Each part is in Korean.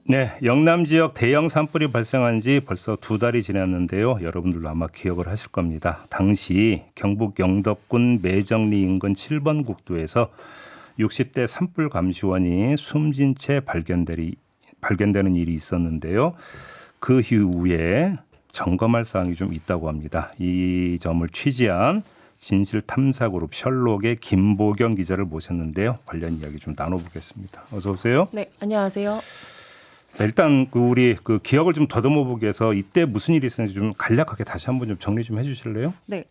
네, 영남 지역 대형 산불이 발생한 지 벌써 2달이 지났는데요. 여러분들도 아마 기억을 하실 겁니다. 당시 경북 영덕군 매정리 인근 7번 국도에서 60대 산불 감시원이 숨진 채 발견되는 일이 있었는데요. 그 이후에 점검할 사항이 좀 있다고 합니다. 이 점을 취재한 진실탐사그룹 셜록의 김보경 기자를 모셨는데요. 관련 이야기 좀 나눠보겠습니다. 어서 오세요. 네, 안녕하세요. 일단 우리 기억을 좀 더듬어보기 위해서 이때 무슨 일이 있었는지 좀 간략하게 다시 한번 좀 정리 좀 해주실래요? 네.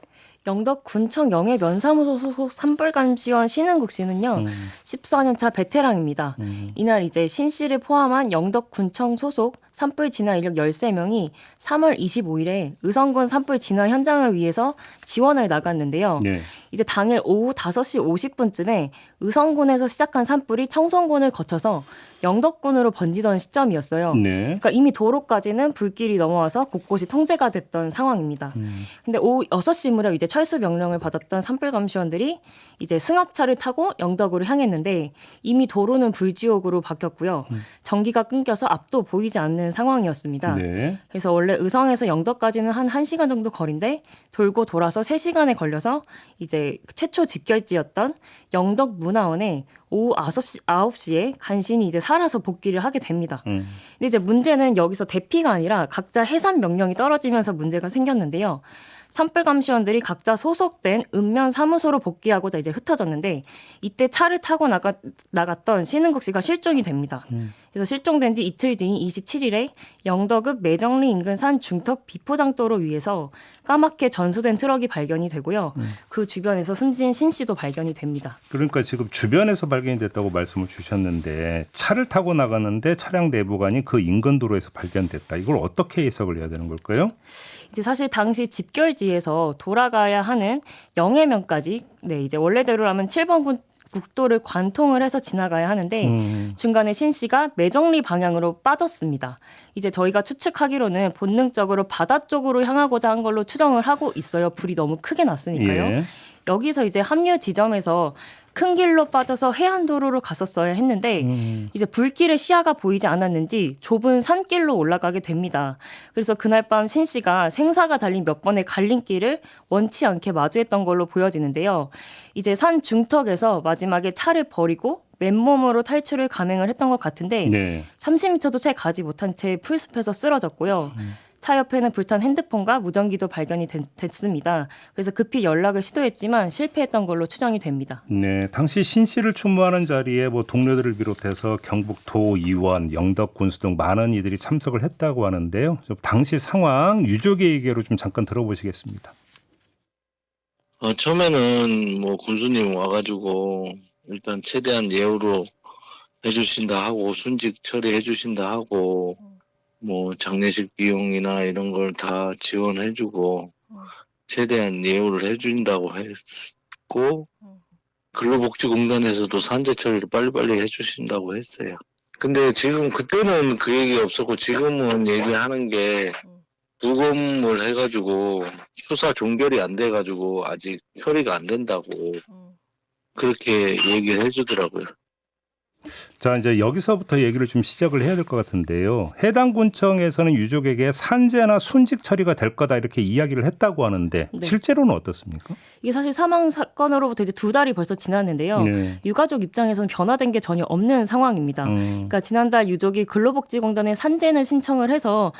영덕군청 영해면사무소 소속 산불감시원 신은국 씨는요. 14년차 베테랑입니다. 이날 이제 신 씨를 포함한 영덕군청 소속 산불 진화 인력 13명이 3월 25일에 의성군 산불 진화 현장을 위해서 지원을 나갔는데요. 네. 이제 당일 오후 5시 50분쯤에 의성군에서 시작한 산불이 청송군을 거쳐서 영덕군으로 번지던 시점이었어요. 네. 그러니까 이미 도로까지는 불길이 넘어와서 곳곳이 통제가 됐던 상황입니다. 근데 오후 6시 무렵 이제 철수 명령을 받았던 산불감시원들이 이제 승합차를 타고 영덕으로 향했는데 이미 도로는 불지옥으로 바뀌었고요. 전기가 끊겨서 앞도 보이지 않는 상황이었습니다. 네. 그래서 원래 의성에서 영덕까지는 한 1시간 정도 거리인데 돌고 돌아서 3시간에 걸려서 이제 최초 집결지였던 영덕 문화원에 오후 9시에 간신히 이제 살아서 복귀를 하게 됩니다. 근데 이제 문제는 여기서 대피가 아니라 각자 해산 명령이 떨어지면서 문제가 생겼는데요. 산불감시원들이 각자 소속된 읍면 사무소로 복귀하고자 이제 흩어졌는데 이때 차를 타고 나갔던 신은국 씨가 실종이 됩니다. 그래서 실종된 지 이틀 뒤인 27일에 영덕읍 매정리 인근 산 중턱 비포장도로 위에서 까맣게 전소된 트럭이 발견이 되고요. 그 주변에서 숨진 신 씨도 발견이 됩니다. 그러니까 지금 주변에서 발견이 됐다고 말씀을 주셨는데 차를 타고 나갔는데 차량 내부관이 그 인근 도로에서 발견됐다. 이걸 어떻게 해석을 해야 되는 걸까요? 이제 사실 당시 집결지에서 돌아가야 하는 영해면까지 이제 원래대로라면 7번 국도를 관통을 해서 지나가야 하는데 중간에 신 씨가 매정리 방향으로 빠졌습니다. 이제 저희가 추측하기로는 본능적으로 바다 쪽으로 향하고자 한 걸로 추정을 하고 있어요. 불이 너무 크게 났으니까요. 예. 여기서 이제 합류 지점에서 큰 길로 빠져서 해안도로로 갔었어야 했는데 이제 불길의 시야가 보이지 않았는지 좁은 산길로 올라가게 됩니다. 그래서 그날 밤 신 씨가 생사가 달린 몇 번의 갈림길을 원치 않게 마주했던 걸로 보여지는데요. 이제 산 중턱에서 마지막에 차를 버리고 맨몸으로 탈출을 감행을 했던 것 같은데 네. 30m도 채 가지 못한 채 풀숲에서 쓰러졌고요. 차 옆에는 불탄 핸드폰과 무전기도 발견이 됐습니다. 그래서 급히 연락을 시도했지만 실패했던 걸로 추정이 됩니다. 네, 당시 신 씨를 추모하는 자리에 동료들을 비롯해서 경북도 의원, 영덕 군수 등 많은 이들이 참석을 했다고 하는데요. 좀 당시 상황 유족의 얘기로 좀 잠깐 들어보시겠습니다. 처음에는 군수님 와가지고 일단 최대한 예우로 해주신다 하고 순직 처리해 주신다 하고 장례식 비용이나 이런 걸 다 지원해주고 최대한 예우를 해준다고 했고 근로복지공단에서도 산재 처리를 빨리빨리 해주신다고 했어요. 근데 지금 그때는 그 얘기 없었고 지금은 얘기하는 게 부검을 해가지고 수사 종결이 안 돼가지고 아직 처리가 안 된다고 그렇게 얘기를 해주더라고요. 자, 이제 여기서부터 얘기를 좀 시작을 해야 될 것 같은데요. 해당 군청에서는 유족에게 산재나 순직 처리가 될 거다 이렇게 이야기를 했다고 하는데 네. 실제로는 어떻습니까? 이게 사실 사망 사건으로부터 이제 2달이 벌써 지났는데요. 네. 유가족 입장에서는 변화된 게 전혀 없는 상황입니다. 그러니까 지난달 유족이 근로복지공단에 산재는 신청을 해서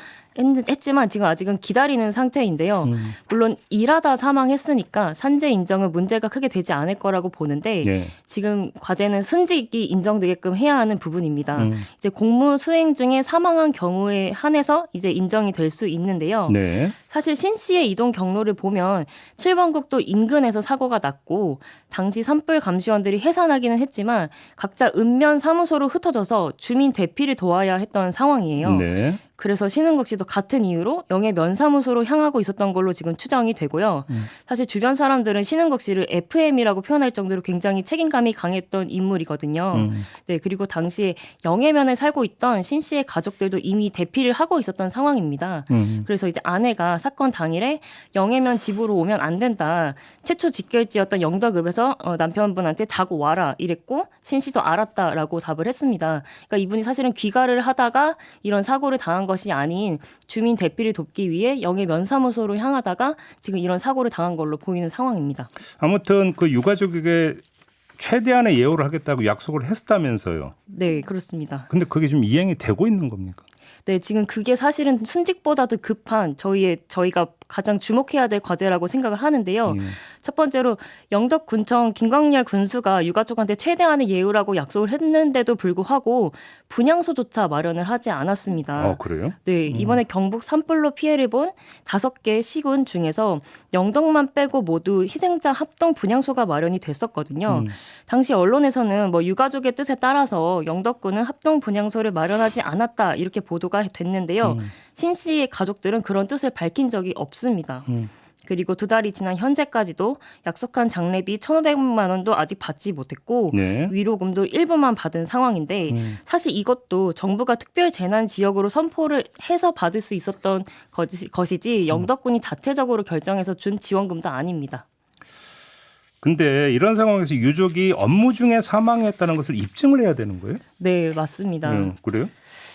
했지만 지금 아직은 기다리는 상태인데요. 물론 일하다 사망했으니까 산재 인정은 문제가 크게 되지 않을 거라고 보는데 네. 지금 과제는 순직이 인정되게끔 해야 하는 부분입니다. 이제 공무 수행 중에 사망한 경우에 한해서 이제 인정이 될 수 있는데요. 네. 사실 신 씨의 이동 경로를 보면 7번 국도 인근에서 사고가 났고 당시 산불 감시원들이 해산하기는 했지만 각자 읍면 사무소로 흩어져서 주민 대피를 도와야 했던 상황이에요. 네. 그래서 신흥국 씨도 같은 이유로 영예 면사무소로 향하고 있었던 걸로 지금 추정이 되고요. 사실 주변 사람들은 신흥국 씨를 FM이라고 표현할 정도로 굉장히 책임감이 강했던 인물이거든요. 네, 그리고 당시에 영예면에 살고 있던 신 씨의 가족들도 이미 대피를 하고 있었던 상황입니다. 그래서 이제 아내가 사건 당일에 영예면 집으로 오면 안 된다. 최초 직결지였던 영덕읍에서 남편분한테 자고 와라 이랬고 신 씨도 알았다라고 답을 했습니다. 그러니까 이분이 사실은 귀가를 하다가 이런 사고를 당한 것이 아닌 주민 대피를 돕기 위해 영예 면사무소로 향하다가 지금 이런 사고를 당한 걸로 보이는 상황입니다. 아무튼 그 유가족에게 최대한의 예우를 하겠다고 약속을 했다면서요. 네, 그렇습니다. 근데 그게 좀 이행이 되고 있는 겁니까? 네, 지금 그게 사실은 순직보다도 급한 저희가 가장 주목해야 될 과제라고 생각을 하는데요. 첫 번째로 영덕군청 김광렬 군수가 유가족한테 최대한의 예우라고 약속을 했는데도 불구하고 분향소조차 마련을 하지 않았습니다. 그래요? 네, 이번에 경북 산불로 피해를 본 5개 시군 중에서 영덕만 빼고 모두 희생자 합동 분향소가 마련이 됐었거든요. 당시 언론에서는 뭐 유가족의 뜻에 따라서 영덕군은 합동 분향소를 마련하지 않았다 이렇게 보도가 됐는데요. 신 씨의 가족들은 그런 뜻을 밝힌 적이 없습니다. 그리고 2달이 지난 현재까지도 약속한 장례비 1,500만 원도 아직 받지 못했고 네. 위로금도 일부만 받은 상황인데 사실 이것도 정부가 특별 재난 지역으로 선포를 해서 받을 수 있었던 것이지 영덕군이 자체적으로 결정해서 준 지원금도 아닙니다. 근데 이런 상황에서 유족이 업무 중에 사망했다는 것을 입증을 해야 되는 거예요? 네, 맞습니다. 그래요?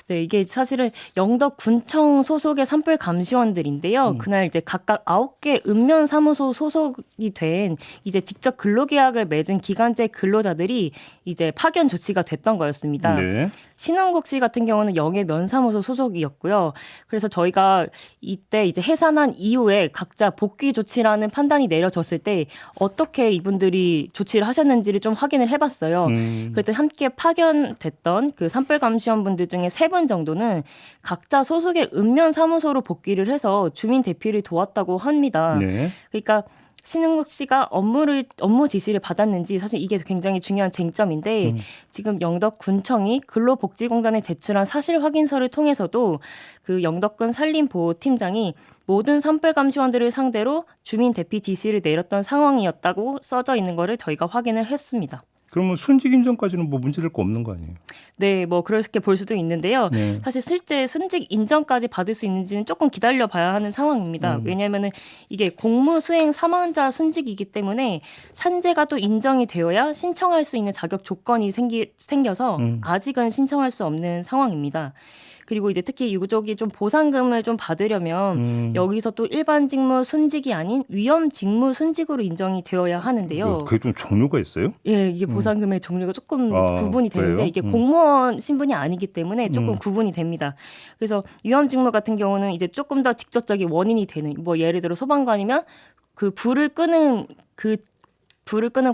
네, 이게 사실은 영덕군청 소속의 산불 감시원들인데요. 그날 이제 각각 9개 읍면 사무소 소속이 된 이제 직접 근로계약을 맺은 기간제 근로자들이 이제 파견 조치가 됐던 거였습니다. 네. 신흥국 씨 같은 경우는 영예 면사무소 소속이었고요. 그래서 저희가 이때 이제 해산한 이후에 각자 복귀 조치라는 판단이 내려졌을 때 어떻게 이분들이 조치를 하셨는지를 좀 확인을 해봤어요. 그랬더니 함께 파견됐던 그 산불 감시원분들 중에 3분 정도는 각자 소속의 읍면 사무소로 복귀를 해서 주민 대피를 도왔다고 합니다. 네. 그러니까 신흥국 씨가 업무 지시를 받았는지 사실 이게 굉장히 중요한 쟁점인데 지금 영덕군청이 근로복지공단에 제출한 사실 확인서를 통해서도 그 영덕군 산림보호팀장이 모든 산불 감시원들을 상대로 주민 대피 지시를 내렸던 상황이었다고 써져 있는 거를 저희가 확인을 했습니다. 그러면 순직 인정까지는 뭐 문제될 거 없는 거 아니에요? 네, 뭐 그렇게 볼 수도 있는데요. 네. 사실 실제 순직 인정까지 받을 수 있는지는 조금 기다려봐야 하는 상황입니다. 왜냐하면 이게 공무 수행 사망자 순직이기 때문에 산재가 또 인정이 되어야 신청할 수 있는 자격 조건이 생겨서 아직은 신청할 수 없는 상황입니다. 그리고 이제 특히 유족이 좀 보상금을 좀 받으려면 여기서 또 일반 직무 순직이 아닌 위험 직무 순직으로 인정이 되어야 하는데요. 그게 좀 종류가 있어요? 예, 이게 보상금의 종류가 조금 구분이 되는데 그래요? 이게 공무원 신분이 아니기 때문에 조금 구분이 됩니다. 그래서 위험 직무 같은 경우는 이제 조금 더 직접적인 원인이 되는 뭐 예를 들어 소방관이면 그 불을 끄는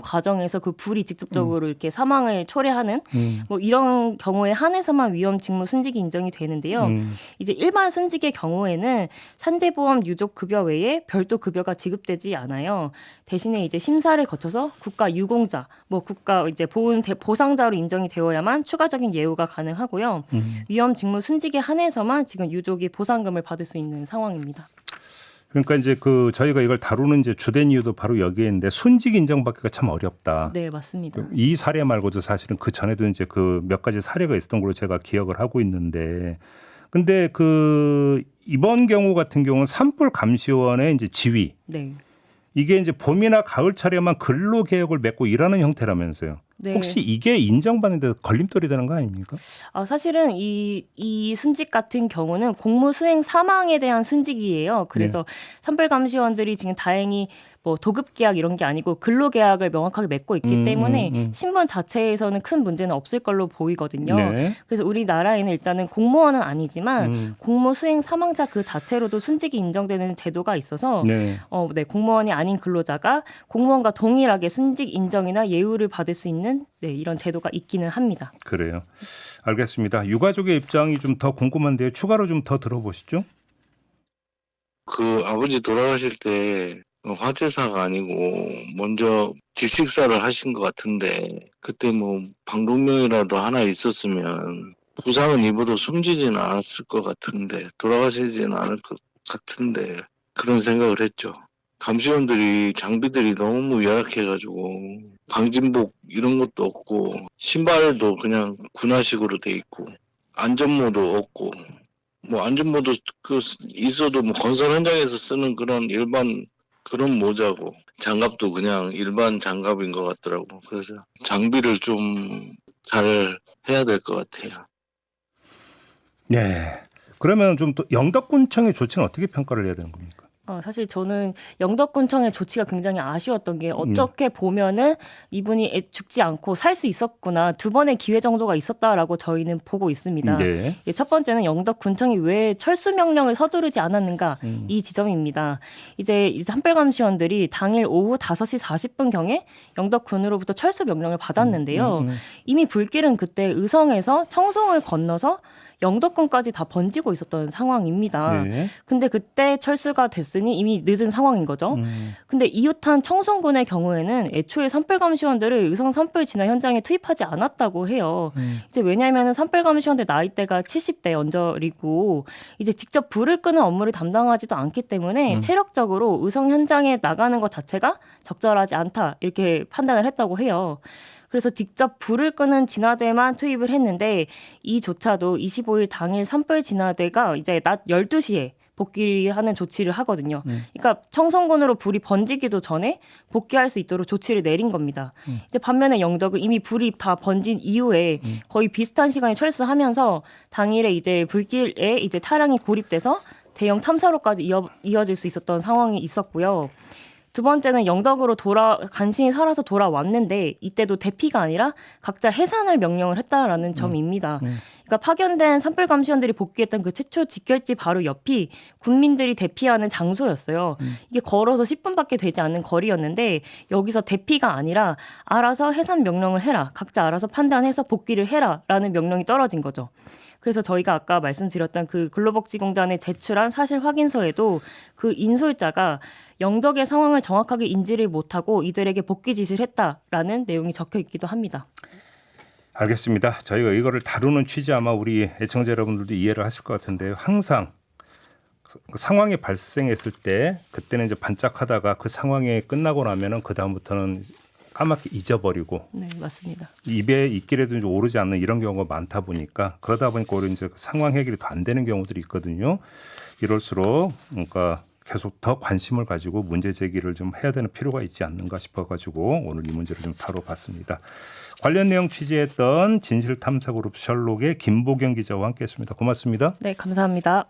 과정에서 그 불이 직접적으로 이렇게 사망을 초래하는 뭐 이런 경우에 한해서만 위험 직무 순직이 인정이 되는데요. 이제 일반 순직의 경우에는 산재보험 유족 급여 외에 별도 급여가 지급되지 않아요. 대신에 이제 심사를 거쳐서 국가 유공자, 뭐 국가 이제 보상자로 인정이 되어야만 추가적인 예우가 가능하고요. 위험 직무 순직에 한해서만 지금 유족이 보상금을 받을 수 있는 상황입니다. 그러니까 이제 그 저희가 이걸 다루는 이제 주된 이유도 바로 여기에 있는데 순직 인정받기가 참 어렵다. 네, 맞습니다. 이 사례 말고도 사실은 그 전에도 이제 그 몇 가지 사례가 있었던 걸로 제가 기억을 하고 있는데, 근데 그 이번 경우 같은 경우는 산불 감시원의 이제 지위, 네. 이게 이제 봄이나 가을철에만 근로 계획을 맺고 일하는 형태라면서요. 네. 혹시 이게 인정받는 데 걸림돌이 되는 거 아닙니까? 사실은 이 순직 같은 경우는 공무 수행 사망에 대한 순직이에요. 그래서 산불 감시원들이 지금 다행히 뭐 도급 계약 이런 게 아니고 근로 계약을 명확하게 맺고 있기 때문에 신분 자체에서는 큰 문제는 없을 걸로 보이거든요. 네. 그래서 우리나라에는 일단은 공무원은 아니지만 공무 수행 사망자 그 자체로도 순직이 인정되는 제도가 있어서 네. 네, 공무원이 아닌 근로자가 공무원과 동일하게 순직 인정이나 예우를 받을 수 있는 이런 제도가 있기는 합니다. 그래요. 알겠습니다. 유가족의 입장이 좀 더 궁금한데요. 추가로 좀 더 들어보시죠. 그 아버지 돌아가실 때 화재사가 아니고 먼저 질식사를 하신 것 같은데 그때 뭐 방독면이라도 하나 있었으면 부상은 입어도 숨지지는 않았을 것 같은데 돌아가시지는 않을 것 같은데 그런 생각을 했죠. 감시원들이 장비들이 너무 열악해가지고 방진복 이런 것도 없고 신발도 그냥 군화식으로 돼 있고 안전모도 없고 뭐 안전모도 그 있어도 뭐 건설 현장에서 쓰는 그런 일반 그런 모자고 장갑도 그냥 일반 장갑인 것 같더라고. 그래서 장비를 좀 잘 해야 될 것 같아요. 네. 그러면 좀 또 영덕군청의 조치는 어떻게 평가를 해야 되는 겁니까? 사실 저는 영덕군청의 조치가 굉장히 아쉬웠던 게 어떻게 보면은 이분이 죽지 않고 살 수 있었구나. 2번의 기회 정도가 있었다라고 저희는 보고 있습니다. 네. 첫 번째는 영덕군청이 왜 철수 명령을 서두르지 않았는가 이 지점입니다. 이제 산불감시원들이 당일 오후 5시 40분경에 영덕군으로부터 철수 명령을 받았는데요. 이미 불길은 그때 의성에서 청송을 건너서 영덕군까지 다 번지고 있었던 상황입니다. 네. 근데 그때 철수가 됐으니 이미 늦은 상황인 거죠. 근데 이웃한 청송군의 경우에는 애초에 산불감시원들을 의성 산불 진화 현장에 투입하지 않았다고 해요. 이제 왜냐하면 산불감시원들 나이대가 70대 언저리고 이제 직접 불을 끄는 업무를 담당하지도 않기 때문에 체력적으로 의성 현장에 나가는 것 자체가 적절하지 않다 이렇게 판단을 했다고 해요. 그래서 직접 불을 끄는 진화대만 투입을 했는데 이조차도 25일 당일 산불 진화대가 이제 낮 12시에 복귀하는 조치를 하거든요. 그러니까 청송군으로 불이 번지기도 전에 복귀할 수 있도록 조치를 내린 겁니다. 이제 반면에 영덕은 이미 불이 다 번진 이후에 거의 비슷한 시간에 철수하면서 당일에 이제 불길에 이제 차량이 고립돼서 대형 참사로까지 이어질 수 있었던 상황이 있었고요. 2번째는 영덕으로 간신히 살아서 돌아왔는데 이때도 대피가 아니라 각자 해산을 명령을 했다라는 점입니다. 그러니까 파견된 산불감시원들이 복귀했던 그 최초 직결지 바로 옆이 군민들이 대피하는 장소였어요. 이게 걸어서 10분밖에 되지 않는 거리였는데 여기서 대피가 아니라 알아서 해산 명령을 해라. 각자 알아서 판단해서 복귀를 해라라는 명령이 떨어진 거죠. 그래서 저희가 아까 말씀드렸던 그 근로복지공단에 제출한 사실 확인서에도 그 인솔자가 영덕의 상황을 정확하게 인지를 못하고 이들에게 복귀 지시를 했다라는 내용이 적혀 있기도 합니다. 알겠습니다. 저희가 이거를 다루는 취지 아마 우리 애청자 여러분들도 이해를 하실 것 같은데요. 항상 상황이 발생했을 때 그때는 이제 반짝하다가 그 상황이 끝나고 나면은 그 다음부터는 까맣게 잊어버리고 네, 맞습니다. 입에 있기라도 이제 오르지 않는 이런 경우가 많다 보니까 그러다 보니까 오히려 이제 상황 해결이 더 안 되는 경우들이 있거든요. 이럴수록 그러니까 계속 더 관심을 가지고 문제 제기를 좀 해야 되는 필요가 있지 않는가 싶어가지고 오늘 이 문제를 좀 다뤄봤습니다. 관련 내용 취재했던 진실탐사그룹 셜록의 김보경 기자와 함께했습니다. 고맙습니다. 네, 감사합니다.